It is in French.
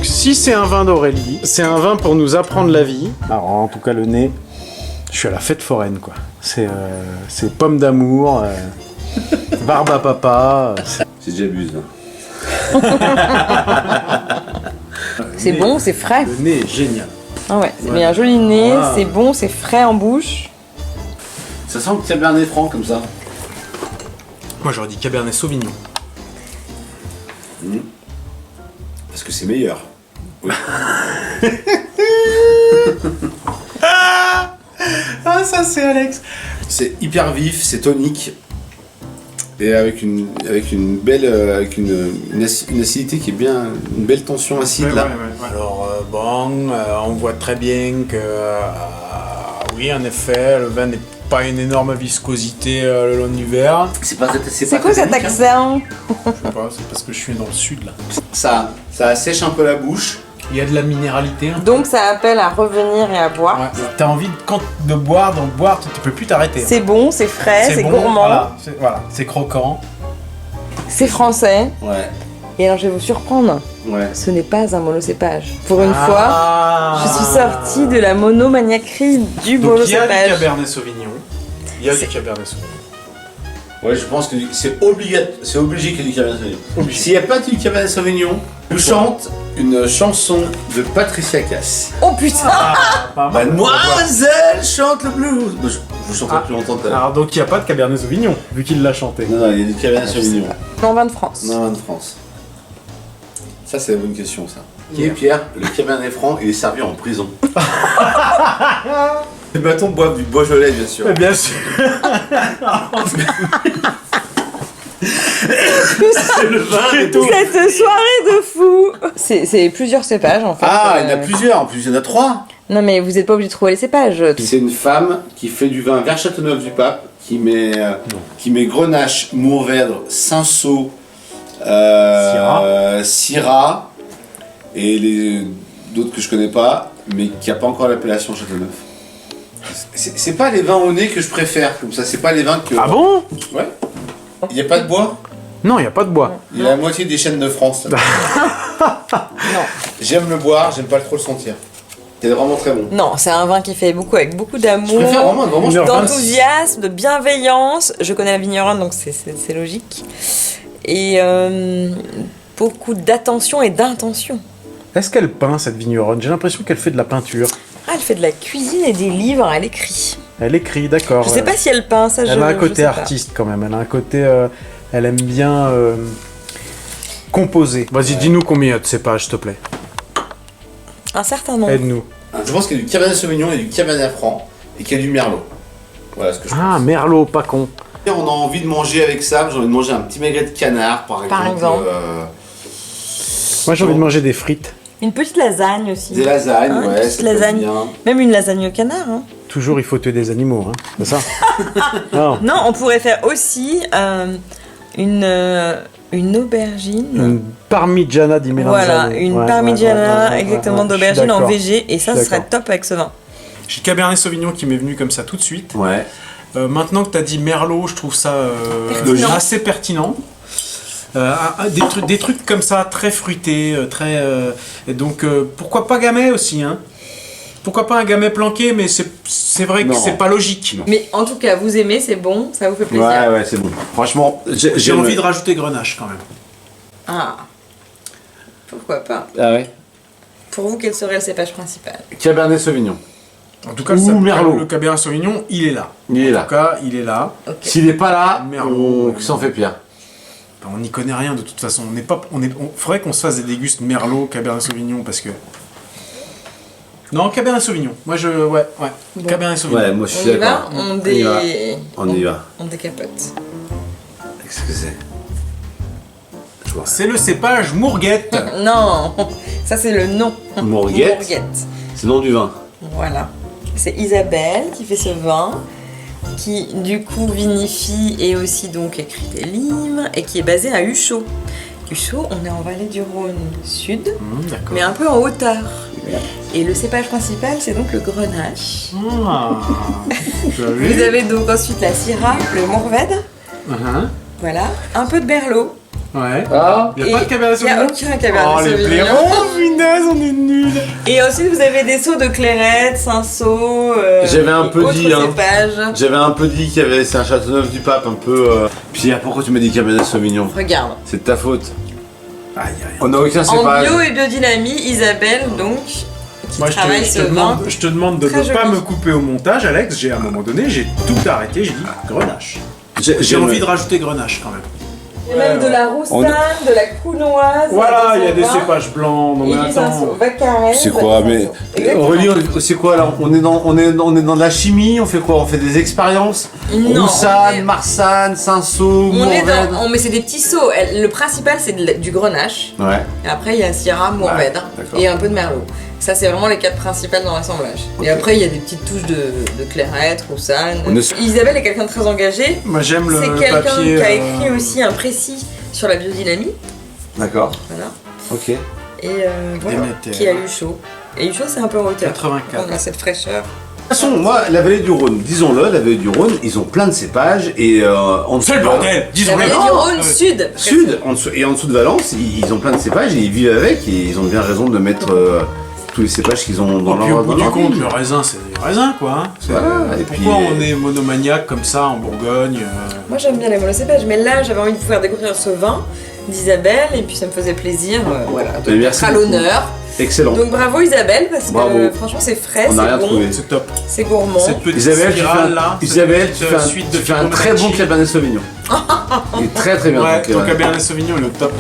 Donc si c'est un vin d'Aurélie, c'est un vin pour nous apprendre la vie. Alors en tout cas le nez, je suis à la fête foraine quoi. C'est pomme d'amour, barbe à papa. C'est j'abuse. C'est bon, c'est frais. Le nez est génial. Ah ouais, c'est bien un joli nez, c'est bon, c'est frais en bouche. Ça sent le Cabernet Franc comme ça. Moi j'aurais dit Cabernet Sauvignon. Parce que c'est meilleur. Oui. Ah ça c'est Alex. C'est hyper vif, c'est tonique. Et avec une belle une acidité qui est bien, une belle tension acide là. Ouais. Alors on voit très bien que oui en effet le vin n'est pas une énorme viscosité le long du verre. C'est quoi cet accent? Je sais pas, c'est parce que je suis dans le sud là. Ça assèche un peu la bouche. Il y a de la minéralité. Hein. Donc ça appelle à revenir et à boire. Ouais, t'as envie de boire, tu peux plus t'arrêter. C'est bon, c'est frais, c'est bon, gourmand. Voilà, c'est croquant. C'est français. Ouais. Et alors je vais vous surprendre. Ouais. Ce n'est pas un monocépage. Pour une fois, je suis sortie de la monomaniaquerie du Donc il y a du monocépage. Cabernet Sauvignon. Il y a du Cabernet Sauvignon. Ouais, je pense que c'est obligé qu'il y ait du Cabernet Sauvignon. S'il n'y a pas du Cabernet Sauvignon, je chante une chanson de Patricia Cass. Oh putain! Mademoiselle chante le blues. Je vous chanterai plus longtemps tout à l'heure. Alors donc il n'y a pas de Cabernet Sauvignon, vu qu'il l'a chanté. Non, il y a du Cabernet Sauvignon. Non, vin de France. Non, de France. Ça, c'est la bonne question, ça. Qui est Pierre? Le Cabernet Franc, il est servi en prison. Les bâtons boivent du Beaujolais, bien sûr. Bien sûr. C'est le vin et tout. Cette soirée de fou! C'est plusieurs cépages en fait. Ah, il y en a plusieurs, en plus, il y en a 3. Non mais vous n'êtes pas obligé de trouver les cépages. C'est une femme qui fait du vin vers Châteauneuf-du-Pape, qui met Grenache, Mourvèdre, Cinsault, Syrah, et d'autres que je connais pas, mais qui n'a pas encore l'appellation Châteauneuf. C'est pas les vins au nez que je préfère, comme ça, c'est pas les vins que... Ah bon? Ouais. Il n'y a pas de bois? Non, il n'y a pas de bois. Il y a la moitié des chênes de France. Là. Non. J'aime le boire, j'aime pas trop le sentir. C'est vraiment très bon. Non, c'est un vin qui est fait avec beaucoup d'amour, Je préfère vraiment d'enthousiasme, de bienveillance. Je connais la vigneronne, donc c'est logique. Et beaucoup d'attention et d'intention. Est-ce qu'elle peint cette vigneronne? J'ai l'impression qu'elle fait de la peinture. Ah, elle fait de la cuisine et des livres, elle écrit. Elle écrit, d'accord. Je sais pas si elle peint, ça Elle a un côté artiste quand même. Elle a un côté. Elle aime bien composer. Vas-y, dis-nous combien il y a de cépages, s'il te plaît. Un certain nombre. Aide-nous. Je pense qu'il y a du Cabernet Sauvignon et du Cabernet Franc et qu'il y a du Merlot. Voilà ce que je pense. Ah, Merlot, pas con. On a envie de manger avec ça, j'ai envie de manger un petit magret de canard par exemple. Moi j'ai envie de manger des frites. Une petite lasagne aussi. Des lasagnes, Une ouais, petite ça peut être lasagne. bien. Même une lasagne au canard. Hein. Toujours il faut tuer des animaux, hein. C'est ça? Non. Non, on pourrait faire aussi une aubergine. Une parmigiana di melanzane. Voilà, une parmigiana exactement d'aubergine en VG. Et ça, ce serait top avec ce vin. J'ai le Cabernet Sauvignon qui m'est venu comme ça tout de suite. Ouais. Maintenant que tu as dit Merlot, je trouve ça assez pertinent. Des trucs comme ça, très fruités, et donc pourquoi pas Gamay aussi, hein? Pourquoi pas un Gamay planqué, mais c'est vrai que c'est pas logique. Non. Mais en tout cas, vous aimez, c'est bon, ça vous fait plaisir. Ouais, c'est bon. Franchement, j'ai envie de rajouter Grenache quand même. Ah, pourquoi pas? Ah ouais. Pour vous, quel serait le cépage principal? Cabernet Sauvignon. En tout cas, Merlot. Le Cabernet Sauvignon, il est là. Il est là. En tout cas, il est là. Okay. S'il n'est pas là, Merlot, on s'en fait Pierre. On n'y connaît rien de toute façon. Faudrait qu'on se fasse des dégustes Merlot, Cabernet Sauvignon, parce que... Non, Cabernet Sauvignon. Moi, ouais. Bon. Cabernet Sauvignon. Ouais, moi je suis d'accord. On y va. On décapote. Qu'est-ce que c'est? C'est le cépage Mourguette. Non, ça c'est le nom. Mourguette. C'est le nom du vin. Voilà. C'est Isabelle qui fait ce vin, qui du coup vinifie et aussi donc écrit des livres, et qui est basé à Huchot. Huchot, on est en vallée du Rhône sud, mais un peu en hauteur. Et le cépage principal, c'est donc le Grenache. Vous avez donc ensuite la Syrah, le Mourvèdre. Voilà, un peu de Merlot Ouais. Ah, Il n'y a pas de Cabernet Il n'y a Sauvignon. aucun Cabernet Oh les Sauvignon. blaireaux, punaise, on est nuls. Et ensuite, vous avez des seaux de clairette, Cinsault, J'avais un et peu autres dit, hein. cépages. J'avais un peu dit qu'il y avait, c'est un Châteauneuf du Pape, un peu. Puis pourquoi tu m'as dit Cabernet Sauvignon? Regarde. C'est de ta faute. Aïe, aïe. On n'a aucun En cépage. bio et biodynamie, Isabelle, donc, qui Moi, travaille ce vin. je te demande de Très ne pas joli. me couper au montage, Alex. À un moment donné, j'ai tout arrêté. J'ai dit Grenache. J'ai J'ai envie de rajouter Grenache quand même. Il y a même de la roustane, de la counoise. Voilà, il y a des vins, cépages blancs. Non, Et mais du attends. Cinsault. Vacarès. C'est quoi, mais Exactement. Aurélie, c'est quoi là? On est dans de la chimie, on fait quoi? On fait des expériences? Non, Roussanne, Marsanne, Cinsault, on est Mourvèdre. mais c'est des petits seaux. Le principal, c'est du Grenache. Ouais. Et après, il y a Syrah, Mourvèdre d'accord. et un peu de Merlot. Ça, c'est vraiment les 4 principales dans l'assemblage. Ok. Et après, il y a des petites touches de clairette, Roussanne. On est- Isabelle est quelqu'un de très engagé. Moi, j'aime C'est le quelqu'un papier. qui a écrit aussi un précis sur la biodynamie. D'accord. Voilà. Ok. Et voilà. Déméter. Qui a eu chaud. Et eu chaud, c'est un peu en hauteur. 84. On a cette fraîcheur. De toute façon, moi, la vallée du Rhône, disons-le, la vallée du Rhône, ils ont plein de cépages et en dessous C'est le de bordel. La Disons-le. vallée du Rhône, sud. Sud, en dessous, et en dessous de Valence, ils ont plein de cépages et ils vivent avec et ils ont bien raison de mettre tous les cépages qu'ils ont dans Et puis au leur bout dans du leur compte, vigne. le raisin, c'est du raisin, quoi. Hein. Voilà, et Pourquoi puis- on est monomaniaque comme ça en Bourgogne Moi, j'aime bien les monocépages, mais là, j'avais envie de vous faire découvrir ce vin d'Isabelle, et puis ça me faisait plaisir, voilà, de Mais merci mettre à beaucoup. l'honneur. Excellent. Donc bravo Isabelle, parce Bravo. que franchement, c'est frais, On n'a rien c'est bon, trouvé. C'est top. c'est gourmand. Cette petite Isabelle, spirale là. Isabelle, cette tu petite, fais un, suite tu de fais un très bon Fibonacci. Cabernet Sauvignon. Il est très très bien. Ouais, ton ton Cabernet. Cabernet Sauvignon, il est au top.